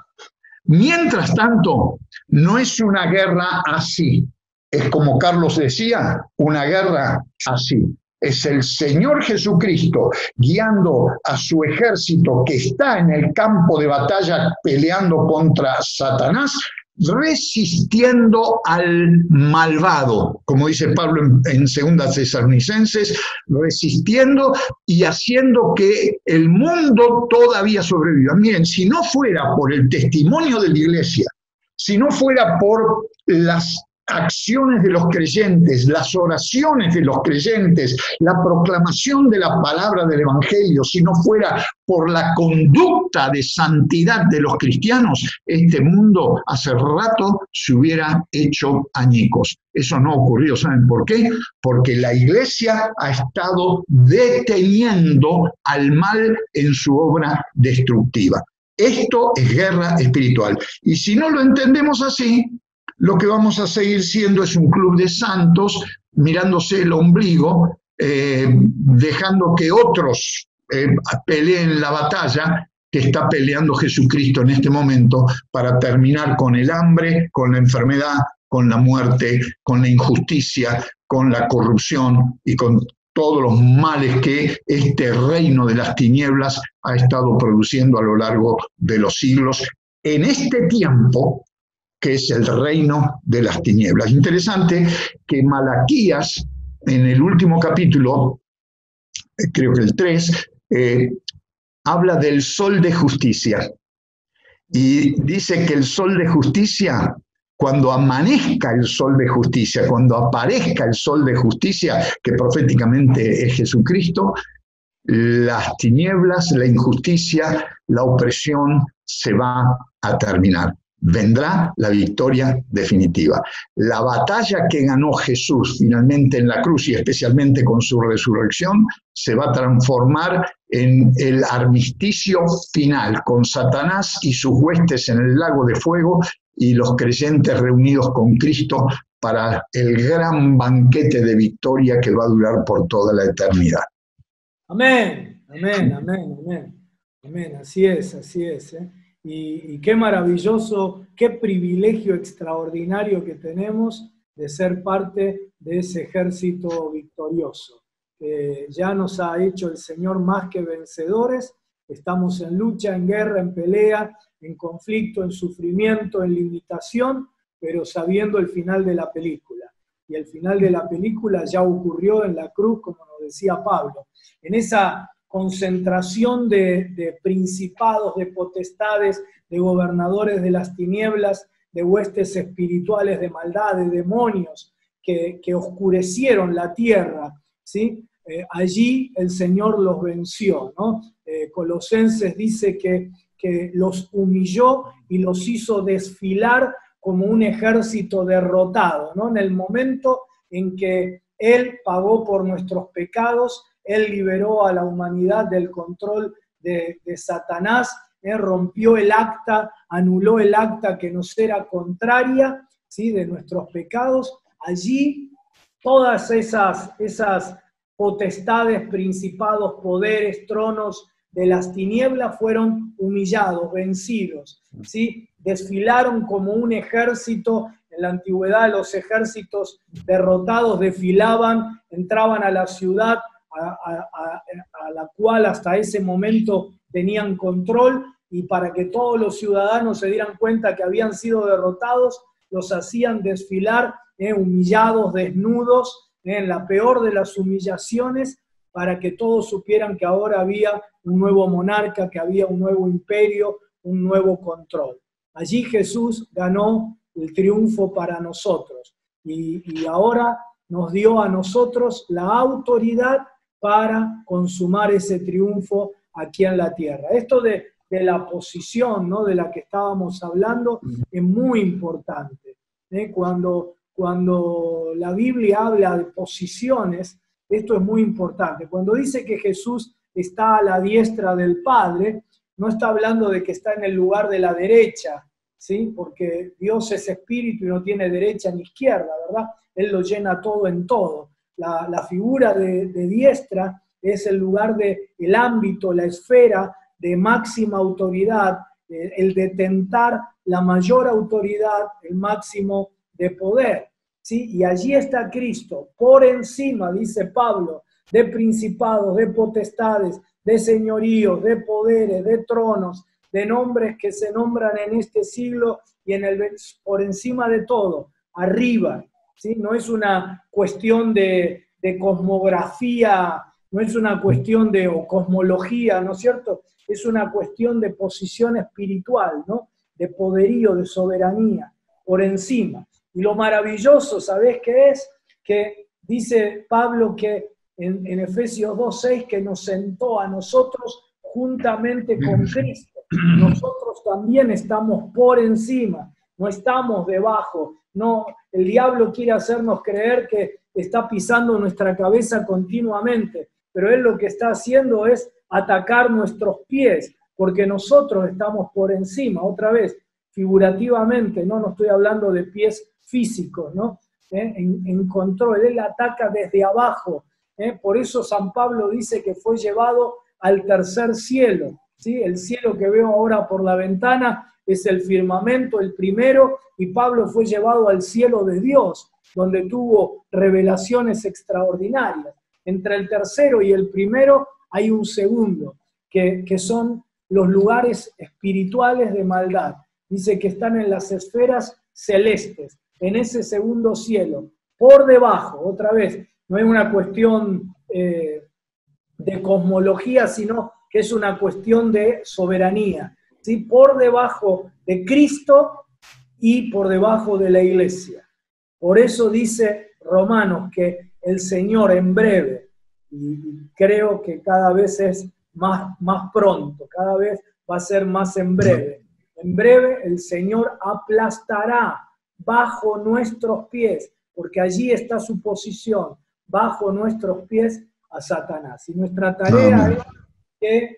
Mientras tanto, no es una guerra así. Es como Carlos decía, una guerra así. Es el Señor Jesucristo guiando a su ejército que está en el campo de batalla peleando contra Satanás, resistiendo al malvado, como dice Pablo en 2 Tesalonicenses, resistiendo y haciendo que el mundo todavía sobreviva. Miren, si no fuera por el testimonio de la iglesia, si no fuera por las acciones de los creyentes, las oraciones de los creyentes, la proclamación de la palabra del Evangelio, si no fuera por la conducta de santidad de los cristianos, este mundo hace rato se hubiera hecho añicos. Eso no ha ocurrido, ¿saben por qué? Porque la iglesia ha estado deteniendo al mal en su obra destructiva. Esto es guerra espiritual. Y si no lo entendemos así, lo que vamos a seguir siendo es un club de santos mirándose el ombligo, dejando que otros peleen la batalla que está peleando Jesucristo en este momento para terminar con el hambre, con la enfermedad, con la muerte, con la injusticia, con la corrupción y con todos los males que este reino de las tinieblas ha estado produciendo a lo largo de los siglos en este tiempo, que es el reino de las tinieblas. Interesante que Malaquías, en el último capítulo, creo que el 3, habla del sol de justicia. Y dice que el sol de justicia, cuando amanezca el sol de justicia, cuando aparezca el sol de justicia, que proféticamente es Jesucristo, las tinieblas, la injusticia, la opresión se va a terminar. Vendrá la victoria definitiva. La batalla que ganó Jesús finalmente en la cruz y especialmente con su resurrección se va a transformar en el armisticio final con Satanás y sus huestes en el lago de fuego y los creyentes reunidos con Cristo para el gran banquete de victoria que va a durar por toda la eternidad. Amén, amén, amén, amén. Amén, así es, así es. Y qué maravilloso, qué privilegio extraordinario que tenemos de ser parte de ese ejército victorioso. Ya nos ha hecho el Señor más que vencedores, estamos en lucha, en guerra, en pelea, en conflicto, en sufrimiento, en limitación, pero sabiendo el final de la película. Y el final de la película ya ocurrió en la cruz, como nos decía Pablo. En esa concentración de principados, de potestades, de gobernadores de las tinieblas, de huestes espirituales de maldad, de demonios que oscurecieron la tierra, ¿sí? Allí el Señor los venció, ¿no? Colosenses dice que los humilló y los hizo desfilar como un ejército derrotado, ¿no? En el momento en que Él pagó por nuestros pecados, Él liberó a la humanidad del control de Satanás, Él rompió el acta, anuló el acta que nos era contraria, ¿sí? De nuestros pecados. Allí todas esas potestades, principados, poderes, tronos de las tinieblas fueron humillados, vencidos, ¿sí? Desfilaron como un ejército. En la antigüedad los ejércitos derrotados desfilaban, entraban a la ciudad a la cual hasta ese momento tenían control, y para que todos los ciudadanos se dieran cuenta que habían sido derrotados, los hacían desfilar humillados, desnudos, en la peor de las humillaciones, para que todos supieran que ahora había un nuevo monarca, que había un nuevo imperio, un nuevo control. Allí Jesús ganó el triunfo para nosotros y ahora nos dio a nosotros la autoridad para consumar ese triunfo aquí en la tierra. Esto de la posición, ¿no?, de la que estábamos hablando es muy importante. Cuando la Biblia habla de posiciones, esto es muy importante. Cuando dice que Jesús está a la diestra del Padre, no está hablando de que está en el lugar de la derecha, ¿sí? Porque Dios es espíritu y no tiene derecha ni izquierda, ¿verdad? Él lo llena todo en todo. La figura de diestra es el lugar el ámbito, la esfera de máxima autoridad, el detentar la mayor autoridad, el máximo de poder, ¿sí? Y allí está Cristo, por encima, dice Pablo, de principados, de potestades, de señoríos, de poderes, de tronos, de nombres que se nombran en este siglo y por encima de todo, arriba, ¿sí? No es una cuestión de cosmografía, no es una cuestión o cosmología, ¿no es cierto? Es una cuestión de posición espiritual, ¿no? De poderío, de soberanía, por encima. Y lo maravilloso, ¿sabés qué es? Que dice Pablo que en Efesios 2:6 que nos sentó a nosotros juntamente con Cristo. Nosotros también estamos por encima, no estamos debajo. No, el diablo quiere hacernos creer que está pisando nuestra cabeza continuamente, pero él lo que está haciendo es atacar nuestros pies, porque nosotros estamos por encima, otra vez, figurativamente, no estoy hablando de pies físicos, ¿no? En control, él ataca desde abajo, por eso San Pablo dice que fue llevado al tercer cielo, ¿sí? El cielo que veo ahora por la ventana es el firmamento, el primero, y Pablo fue llevado al cielo de Dios, donde tuvo revelaciones extraordinarias. Entre el tercero y el primero hay un segundo, que son los lugares espirituales de maldad. Dice que están en las esferas celestes, en ese segundo cielo, por debajo, otra vez, no es una cuestión de cosmología, sino que es una cuestión de soberanía, ¿sí? Por debajo de Cristo y por debajo de la iglesia. Por eso dice Romanos que el Señor en breve, y creo que cada vez es más pronto, cada vez va a ser más en breve el Señor aplastará bajo nuestros pies, porque allí está su posición, bajo nuestros pies a Satanás. Y nuestra tarea es que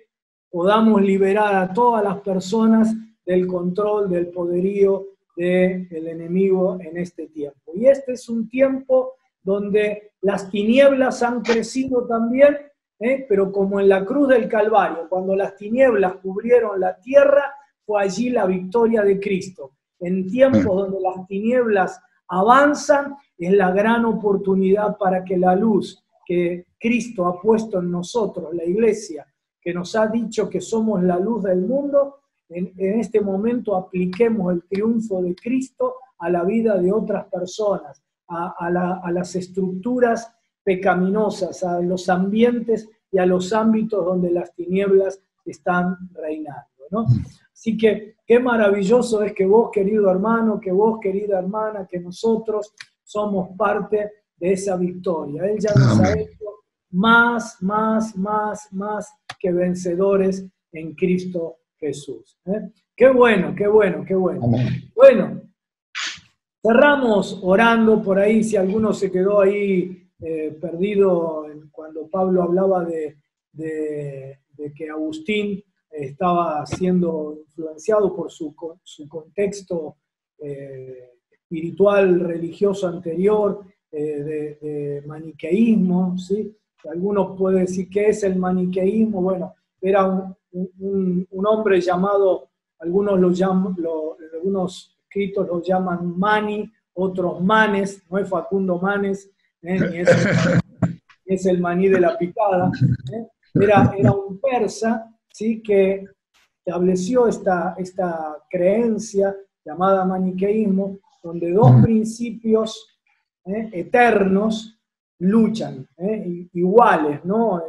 podamos liberar a todas las personas del control, del poderío del enemigo en este tiempo. Y este es un tiempo donde las tinieblas han crecido también, pero como en la cruz del Calvario, cuando las tinieblas cubrieron la tierra, fue allí la victoria de Cristo. En tiempos donde las tinieblas avanzan, es la gran oportunidad para que la luz que Cristo ha puesto en nosotros, la iglesia, que nos ha dicho que somos la luz del mundo, en este momento apliquemos el triunfo de Cristo a la vida de otras personas, a las estructuras pecaminosas, a los ambientes y a los ámbitos donde las tinieblas están reinando, ¿no? Así que qué maravilloso es que vos, querido hermano, que vos, querida hermana, que nosotros somos parte de esa victoria. Él ya nos ha hecho más que vencedores en Cristo Jesús. Qué bueno, qué bueno, qué bueno. Amén. Bueno, cerramos orando por ahí, si alguno se quedó ahí perdido cuando Pablo hablaba de que Agustín estaba siendo influenciado por su contexto espiritual, religioso anterior, de maniqueísmo, ¿sí? Algunos pueden decir, ¿qué es el maniqueísmo? Bueno, era un hombre llamado, algunos algunos escritos lo llaman Mani, otros Manes, no es Facundo Manes, ni es el maní de la picada. Era un persa, ¿sí?, que estableció esta creencia llamada maniqueísmo, donde dos principios eternos luchan, iguales, ¿no?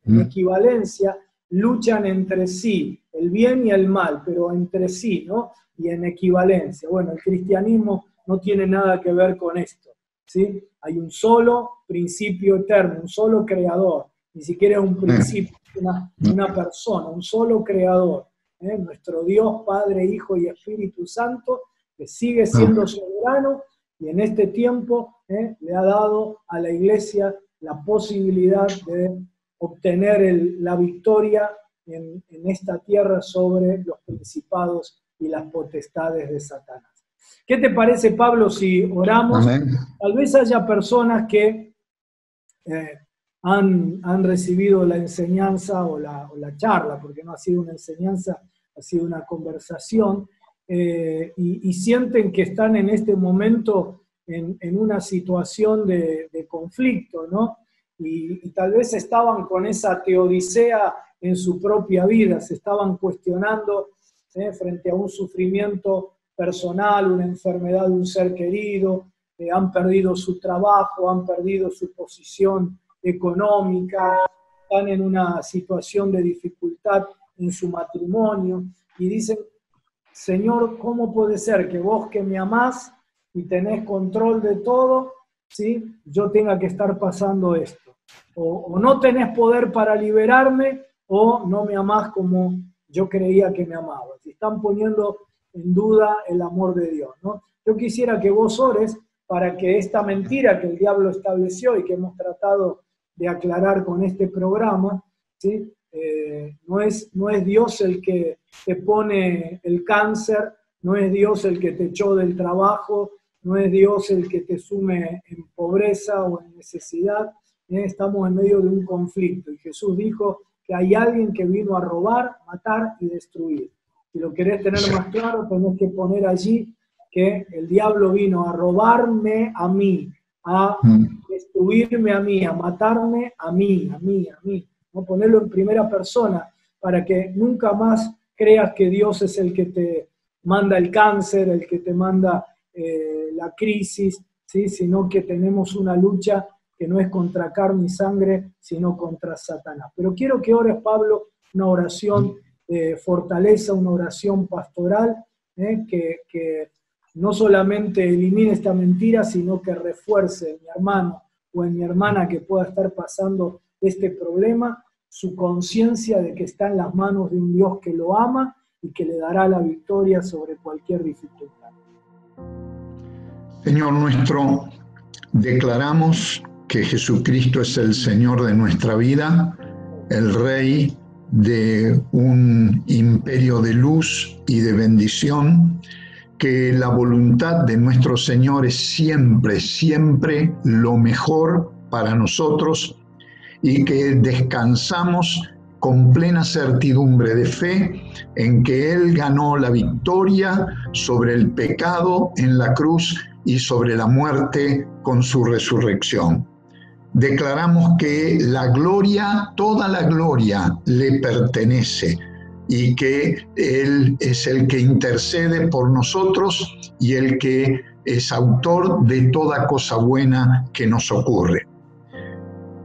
En equivalencia, luchan entre sí, el bien y el mal, pero entre sí, ¿no? Y en equivalencia. Bueno, el cristianismo no tiene nada que ver con esto, ¿sí? Hay un solo principio eterno, un solo creador, ni siquiera un principio, una persona, un solo creador, nuestro Dios, Padre, Hijo y Espíritu Santo, que sigue siendo soberano y en este tiempo le ha dado a la Iglesia la posibilidad de obtener la victoria en esta tierra sobre los principados y las potestades de Satanás. ¿Qué te parece, Pablo, si oramos? Amén. Tal vez haya personas que han recibido la enseñanza o la charla, porque no ha sido una enseñanza, ha sido una conversación, y sienten que están en este momento en una situación de conflicto, ¿no? Y tal vez estaban con esa teodicea en su propia vida, se estaban cuestionando frente a un sufrimiento personal, una enfermedad de un ser querido, han perdido su trabajo, han perdido su posición económica, están en una situación de dificultad en su matrimonio y dicen, Señor, ¿cómo puede ser que vos que me amás y tenés control de todo, ¿sí?, yo tenga que estar pasando esto? O no tenés poder para liberarme o no me amás como yo creía que me amabas. Están poniendo en duda el amor de Dios, ¿no? Yo quisiera que vos ores para que esta mentira que el diablo estableció y que hemos tratado de aclarar con este programa, ¿sí?, no es Dios el que te pone el cáncer, no es Dios el que te echó del trabajo, no es Dios el que te sume en pobreza o en necesidad. Estamos en medio de un conflicto y Jesús dijo que hay alguien que vino a robar, matar y destruir. Si lo querés tener más claro, tenés que poner allí que el diablo vino a robarme a mí, a destruirme a mí, a matarme a mí. ¿No? Ponerlo en primera persona para que nunca más creas que Dios es el que te manda el cáncer, el que te manda la crisis, ¿sí?, sino que tenemos una lucha que no es contra carne y sangre, sino contra Satanás. Pero quiero que ores, Pablo, una oración de fortaleza, una oración pastoral, que no solamente elimine esta mentira, sino que refuerce en mi hermano o en mi hermana que pueda estar pasando este problema, su conciencia de que está en las manos de un Dios que lo ama y que le dará la victoria sobre cualquier dificultad. Señor nuestro, declaramos que Jesucristo es el Señor de nuestra vida, el Rey de un imperio de luz y de bendición, que la voluntad de nuestro Señor es siempre, siempre lo mejor para nosotros y que descansamos con plena certidumbre de fe en que Él ganó la victoria sobre el pecado en la cruz y sobre la muerte con su resurrección. Declaramos que la gloria, toda la gloria le pertenece y que Él es el que intercede por nosotros y el que es autor de toda cosa buena que nos ocurre.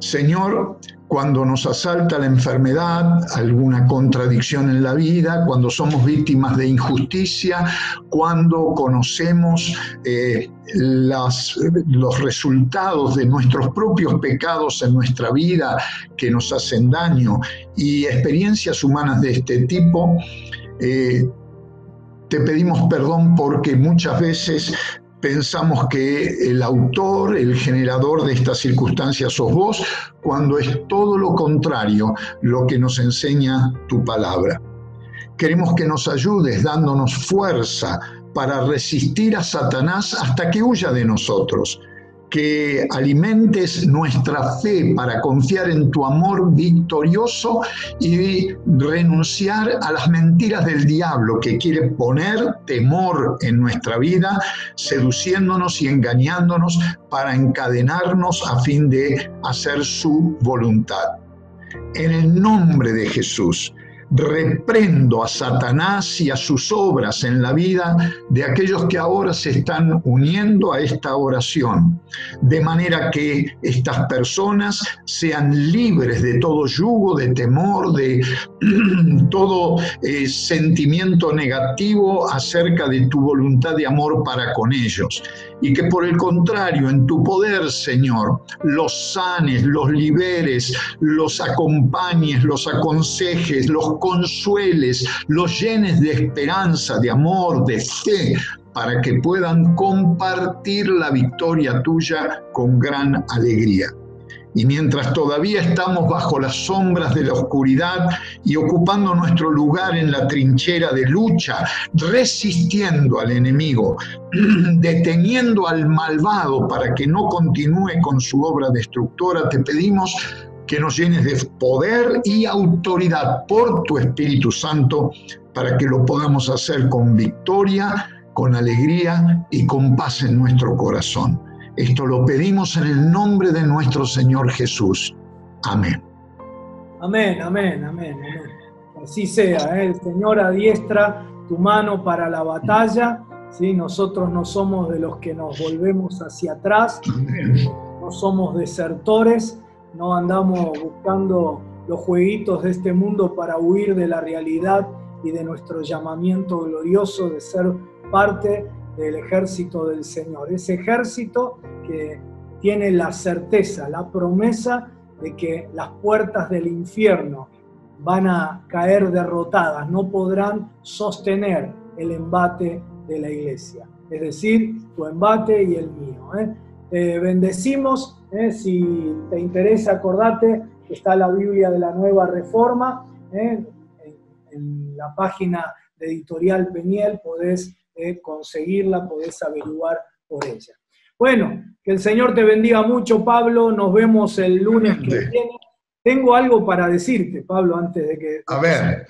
Señor, cuando nos asalta la enfermedad, alguna contradicción en la vida, cuando somos víctimas de injusticia, cuando conocemos los resultados de nuestros propios pecados en nuestra vida que nos hacen daño, y experiencias humanas de este tipo, te pedimos perdón porque muchas veces pensamos que el autor, el generador de estas circunstancias sos vos, cuando es todo lo contrario lo que nos enseña tu palabra. Queremos que nos ayudes dándonos fuerza para resistir a Satanás hasta que huya de nosotros, que alimentes nuestra fe para confiar en tu amor victorioso y renunciar a las mentiras del diablo que quiere poner temor en nuestra vida, seduciéndonos y engañándonos para encadenarnos a fin de hacer su voluntad. En el nombre de Jesús, reprendo a Satanás y a sus obras en la vida de aquellos que ahora se están uniendo a esta oración, de manera que estas personas sean libres de todo yugo, de temor, de todo sentimiento negativo acerca de tu voluntad de amor para con ellos. Y que por el contrario, en tu poder, Señor, los sanes, los liberes, los acompañes, los aconsejes, los consueles, los llenes de esperanza, de amor, de fe, para que puedan compartir la victoria tuya con gran alegría. Y mientras todavía estamos bajo las sombras de la oscuridad y ocupando nuestro lugar en la trinchera de lucha, resistiendo al enemigo, deteniendo al malvado para que no continúe con su obra destructora, te pedimos que nos llenes de poder y autoridad por tu Espíritu Santo para que lo podamos hacer con victoria, con alegría y con paz en nuestro corazón. Esto lo pedimos en el nombre de nuestro Señor Jesús. Amén. Amén, amén, amén, amén. Así sea, el Señor adiestra tu mano para la batalla, ¿sí? Nosotros no somos de los que nos volvemos hacia atrás, Amén. no somos desertores, no andamos buscando los jueguitos de este mundo para huir de la realidad y de nuestro llamamiento glorioso de ser parte del ejército del Señor. Ese ejército que tiene la certeza, la promesa de que las puertas del infierno van a caer derrotadas, no podrán sostener el embate de la iglesia. Es decir, tu embate y el mío. Te bendecimos. Si te interesa, acordate que está la Biblia de la Nueva Reforma. En la página de Editorial Peniel podés conseguirla, podés averiguar por ella. Bueno, que el Señor te bendiga mucho, Pablo. Nos vemos el lunes que viene. Tengo algo para decirte, Pablo, antes de que... A ver.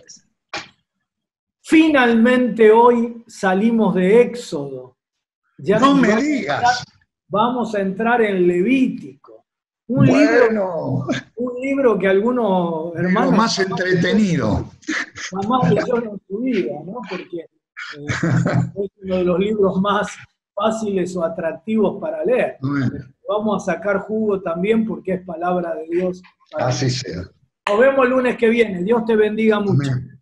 Finalmente hoy salimos de Éxodo. Ya no me digas. Vamos a entrar en Levítico. Un libro que algunos hermanos... más entretenido. Jamás leyeron en su vida, ¿no? Porque es uno de los libros más fáciles o atractivos para leer. Vamos a sacar jugo también porque es palabra de Dios. Así sea. Nos vemos el lunes que viene. Dios te bendiga mucho. Amén.